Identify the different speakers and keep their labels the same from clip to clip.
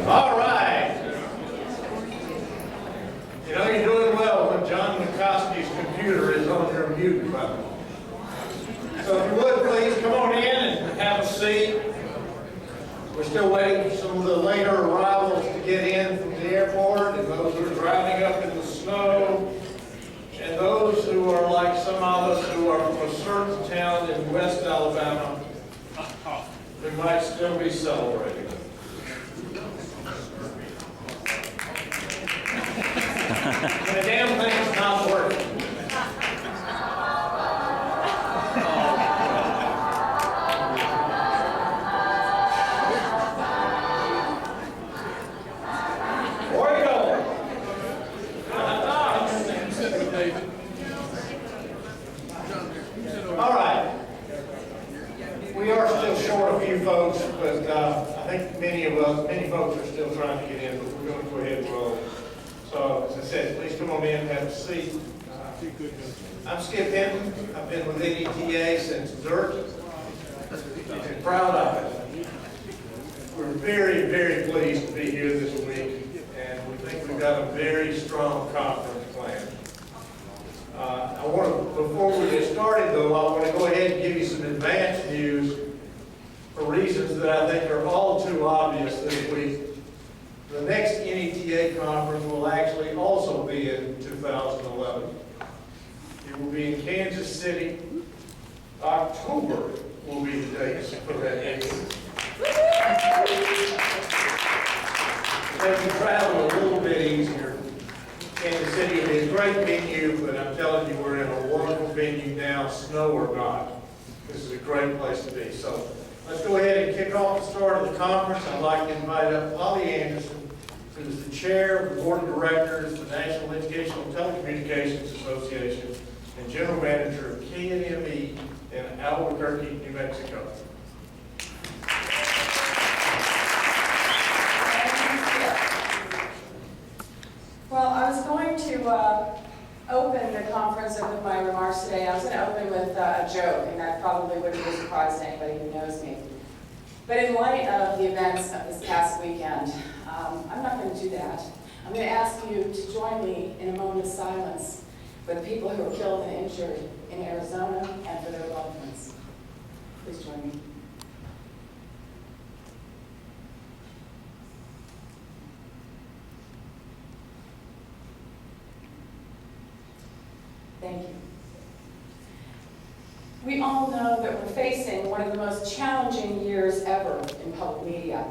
Speaker 1: All right. You know you're doing well when John McCoskey's computer is on your mute button. So if you would, please come on in and have a seat. We're still waiting for some of the later arrivals to get in from the airport, and those who are driving up in the snow, and those who are like some of us who are from a certain town in West Alabama who might still be celebrating. And the damn thing's not working. Where are you going? All right. We are still short a few folks, but I think many folks are still trying to get in, but we're going to go ahead and roll. So, as I said, please come on in and have a seat. I'm Skip Hinton. I've been with NETA since dirt. I'm proud of it. We're very, very pleased to be here this week, and we think we've got a very strong conference plan. Before we get started though, I want to go ahead and give you some advance news for reasons that I think are all too obvious this week. The next NETA conference will actually also be in 2011. It will be in Kansas City. October will be the dates for that meeting. Make you travel a little bit easier. Kansas City will be a great venue, but I'm telling you, we're in a wonderful venue now, snow or not. This is a great place to be. So let's go ahead and kick off the start of the conference. I'd like to invite up Holly Anderson, who is the chair of the board of directors of the National Educational Telecommunications Association and general manager of KNME in Albuquerque, New Mexico.
Speaker 2: Well, I was going to open the conference and with my remarks today. I was going to open with a joke, and that probably wouldn't be a surprise to anybody who knows me. But in light of the events of this past weekend, I'm not going to do that. I'm going to ask you to join me in a moment of silence for the people who were killed and injured in Arizona and for their loved ones. Please join me. Thank you. We all know that we're facing one of the most challenging years ever in public media.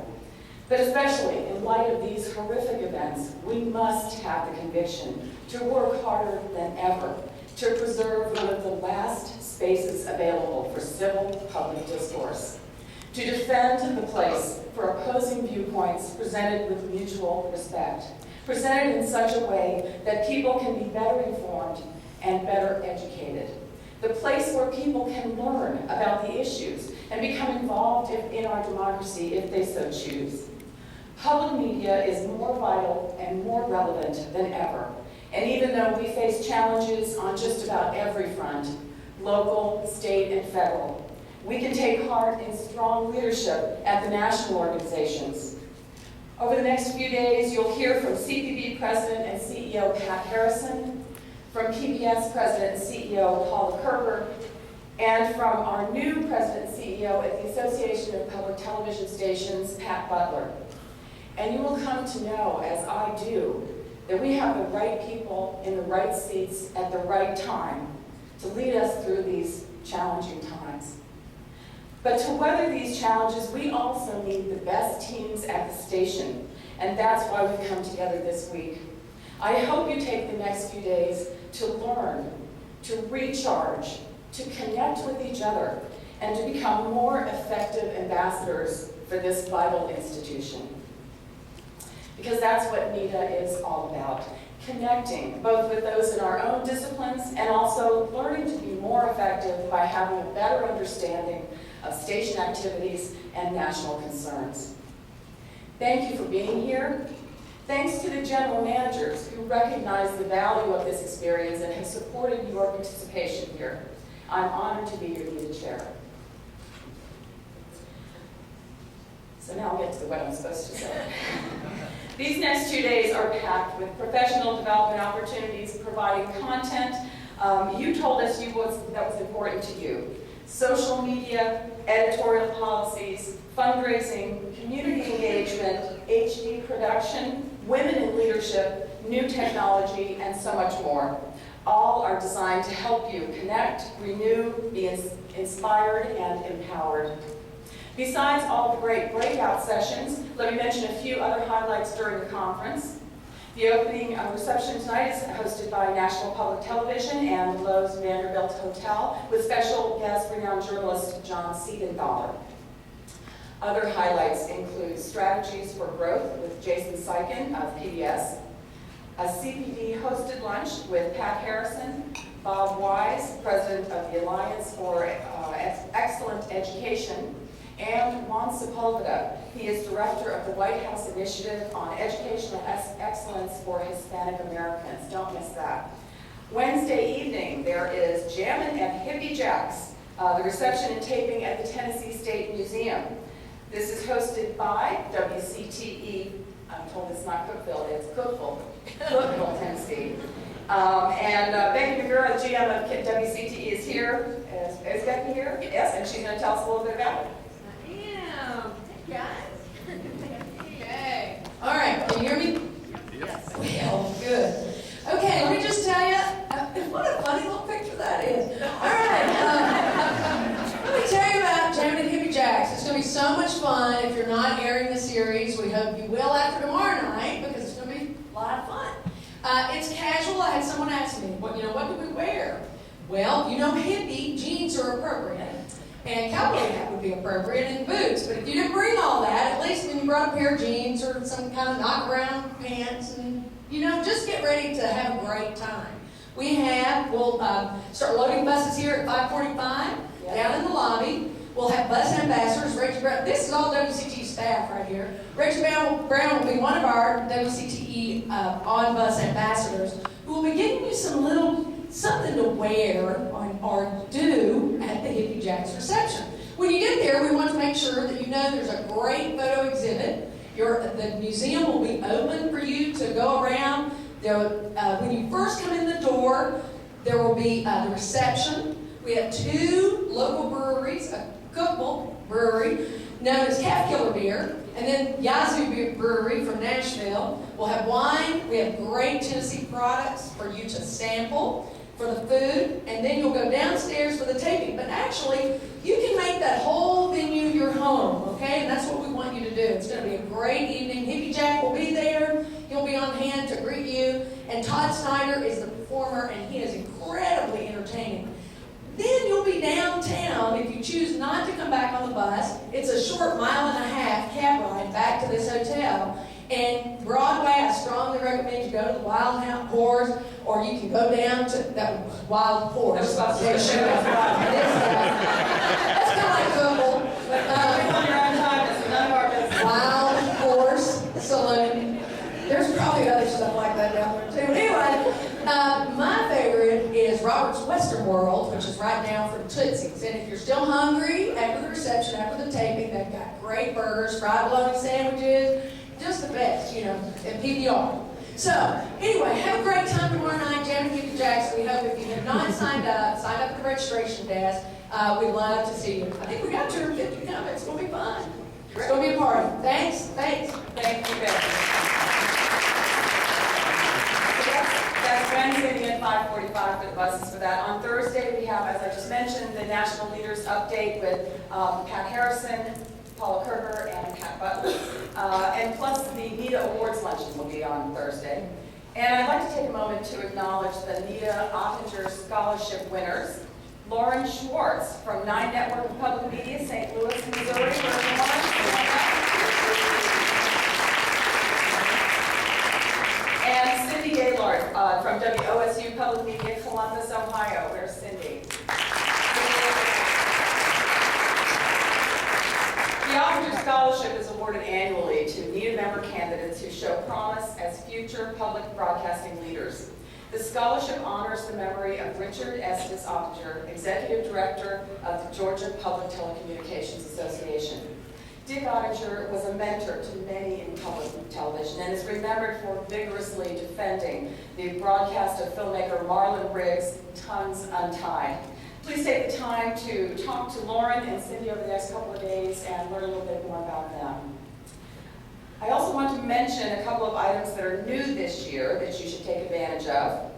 Speaker 2: But especially in light of these horrific events, we must have the conviction to work harder than ever to preserve one of the last spaces available for civil public discourse, to defend the place for opposing viewpoints presented with mutual respect, presented in such a way that people can be better informed and better educated. The place where people can learn about the issues and become involved in our democracy if they so choose. Public media is more vital and more relevant than ever. And even though we face challenges on just about every front, local, state, and federal, we can take heart in strong leadership at the national organizations. Over the next few days, you'll hear from CPB President and CEO Pat Harrison, from PBS President and CEO Paula Kerber, and from our new President and CEO at the Association of Public Television Stations, Pat Butler. And you will come to know, as I do, that we have the right people in the right seats at the right time to lead us through these challenging times. But to weather these challenges, we also need the best teams at the station, and that's why we've come together this week. I hope you take the next few days to learn, to recharge, to connect with each other, and to become more effective ambassadors for this vital institution. Because that's what NETA is all about, connecting both with those in our own disciplines and also learning to be more effective by having a better understanding of station activities and national concerns. Thank you for being here. Thanks to the general managers who recognize the value of this experience and have supported your participation here. I'm honored to be your NETA chair. So now I'll get to what I'm supposed to say. These next 2 days are packed with professional development opportunities, providing content. You told us that was important to you. Social media, editorial policies, fundraising, community engagement, HD production, women in leadership, new technology, and so much more. All are designed to help you connect, renew, be inspired, and empowered. Besides all the great breakout sessions, let me mention a few other highlights during the conference. The opening reception tonight is hosted by National Public Television and Lowe's Vanderbilt Hotel with special guest renowned journalist John Siegenthaler. Other highlights include strategies for growth with Jason Seiken of PBS, a CPD-hosted lunch with Pat Harrison, Bob Wise, president of the Alliance for Excellent Education, and Juan Sepulveda. He is director of the White House Initiative on Educational Excellence for Hispanic Americans. Don't miss that. Wednesday evening, there is Jammin' at Hippie Jacks, the reception and taping at the Tennessee State Museum. This is hosted by WCTE. I'm told it's not Cookeville, it's Cookeville, Tennessee. And Becky McGurr, the GM of WCTE, is here. Is Becky here? Yes, and she's going to tell us a little bit about it.
Speaker 3: Hey guys. Okay. All right, can you hear me? Yes. Well, good. Okay, let me just tell you, what a funny little picture that is. All right, let me tell you about Jammin' at Hippie Jacks. It's going to be so much fun. If you're not airing the series, we hope you will after tomorrow night because it's going to be a lot of fun. It's casual. I had someone ask me, what do we wear? Well, hippie jeans are appropriate. And cowboy hat would be appropriate, and boots. But if you didn't bring all that, at least when you brought a pair of jeans or some kind of knock-around pants, and just get ready to have a great time. We'll start loading buses here at 5:45 down in the lobby. We'll have bus ambassadors. Reggie Brown. This is all WCTE staff right here. Reggie Brown will be one of our WCTE on-bus ambassadors who will be giving you something to wear or do at the Hippie Jacks reception. When you get there, we want to make sure that there's a great photo exhibit. The museum will be open for you to go around. When you first come in the door, there will be the reception. We have 2 local breweries, a Cookeville brewery known as Calf Killer Beer, and then Yazoo Brewery from Nashville. We'll have wine. We have great Tennessee products for you to sample for the food, and then you'll go downstairs for the taping. But actually, you can make that whole venue your home, okay? And that's what we want you to do. It's going to be a great evening. Hippie Jack will be there. He'll be on hand to greet you. And Todd Snyder is the performer, and he is incredibly entertaining. Then you'll be downtown if you choose not to come back on the bus. It's a short 1.5 mile cab ride back to this hotel. And Broadway, I strongly recommend you go to the Wild Horse, or you can go down to that Wild Horse. That's kind of like Google. Wild Horse Saloon. There's probably other stuff like that down there too. Anyway, my favorite is Robert's Western World, which is right now from Tootsie's. And if you're still hungry after the reception, after the taping, they've got great burgers, fried bologna sandwiches. Just the best, at PBR. So, anyway, have a great time tomorrow night, Jammin' at Hippie Jacks. We hope if you have not signed up at the registration desk. We'd love to see you. I think we got 250 coming. It's going to be fun. It's going to be a party. Thanks.
Speaker 2: Thank you, Becky. That's Wednesday at 5:45 for the buses for that. On Thursday, we have, as I just mentioned, the National Leaders Update with Pat Harrison, Paula Kerber, and Pat Butler. And plus the NETA Awards Luncheon will be on Thursday. And I'd like to take a moment to acknowledge the NETA Ottinger Scholarship winners. Lauren Schwartz from 9 Network of Public Media, St. Louis, Missouri. And Cindy Gaylord from WOSU Public Media, Columbus, Ohio. Where's Cindy? The Ottinger Scholarship is awarded annually to NETA member candidates who show promise as future public broadcasting leaders. The scholarship honors the memory of Richard Estes Ottinger, Executive Director of the Georgia Public Telecommunications Association. Dick Ottinger was a mentor to many in public television and is remembered for vigorously defending the broadcast of filmmaker Marlon Briggs' Tongues Untied. Please take the time to talk to Lauren and Cindy over the next couple of days and learn a little bit more about them. I also want to mention a couple of items that are new this year that you should take advantage of.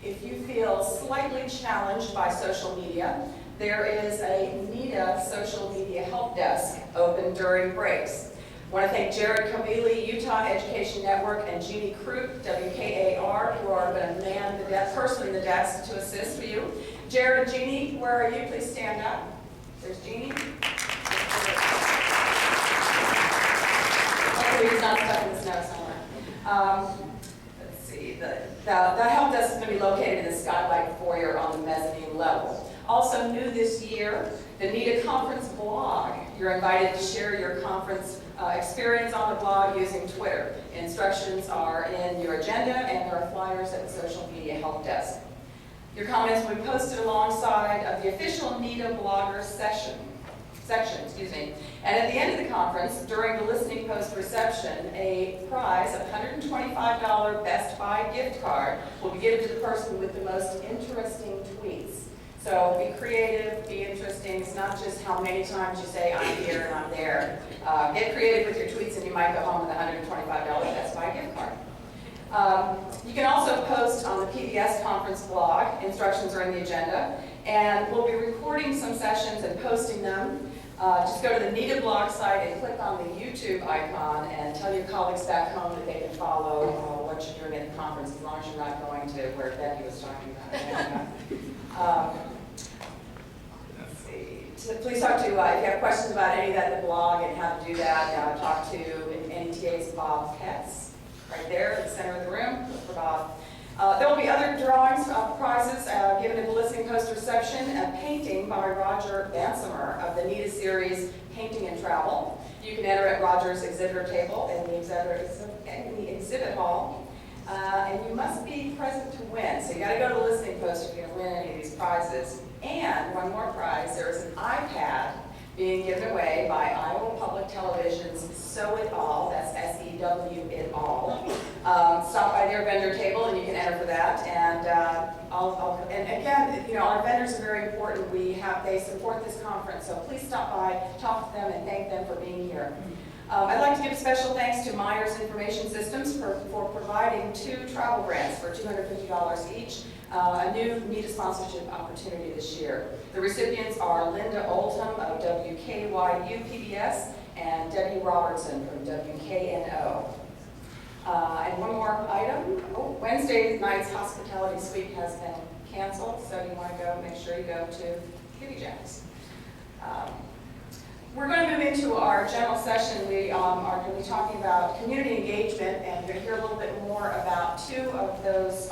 Speaker 2: If you feel slightly challenged by social media, there is a NEDA social media help desk open during breaks. I want to thank Jared Kavili, Utah Education Network, and Jeannie Kroot, WKAR, who are going to man the person in the desk to assist you. Jared and Jeannie, where are you? Please stand up. There's Jeannie. Hopefully he's not stuck in the snow somewhere. Let's see. The help desk is going to be located in the skylight foyer on the mezzanine level. Also new this year, the NEDA Conference blog. You're invited to share your conference experience on the blog using Twitter. Instructions are in your agenda and there are flyers at the social media help desk. Your comments will be posted alongside of the official NEDA blogger section. And at the end of the conference, during the listening post reception, a prize of $125 Best Buy gift card will be given to the person with the most interesting tweets. So be creative, be interesting. It's not just how many times you say, I'm here and I'm there. Get creative with your tweets and you might go home with a $125 Best Buy gift card. You can also post on the PBS conference blog. Instructions are in the agenda. And we'll be recording some sessions and posting them. Just go to the NEDA blog site and click on the YouTube icon and tell your colleagues back home that they can follow what you're doing at the conference as long as you're not going to where Becky was talking about. Let's see. So please talk to, if you have questions about any of that in the blog and how to do that, talk to NETA's Bob Petz, right there in the center of the room. Look for Bob. There will be other drawings of prizes given at the listening post reception, a painting by Roger Bansimer of the NEDA series Painting and Travel. You can enter at Roger's exhibitor table in the exhibit hall, and you must be present to win. So you got to go to the listening post if you're going to win any of these prizes. And one more prize, there is an iPad being given away by Iowa Public Television's Sew It All, that's S-E-W It All. Stop by their vendor table and you can enter for that. And and again, you know, our vendors are very important. They support this conference, so please stop by, talk to them, and thank them for being here. I'd like to give special thanks to Myers Information Systems for providing 2 travel grants for $250 each. A new NEDA sponsorship opportunity this year. The recipients are Linda Oldham of WKYU PBS and Debbie Robertson from WKNO. And one more item. Wednesday night's hospitality suite has been canceled, so you want to go, make sure you go to Kitty Jack's. We're going to move into our general session. We are going to be talking about community engagement, and you're going to hear a little bit more about 2 of those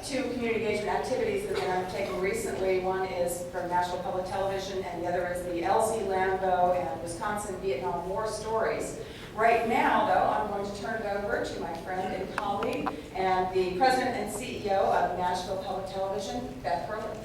Speaker 2: 2 community engagement activities that have been undertaken recently. One is from National Public Television, and the other is the LZ Lambeau and Wisconsin Vietnam War Stories. Right now, though, I'm going to turn it over to my friend and colleague and the president and CEO of Nashville Public Television, Beth Hurley.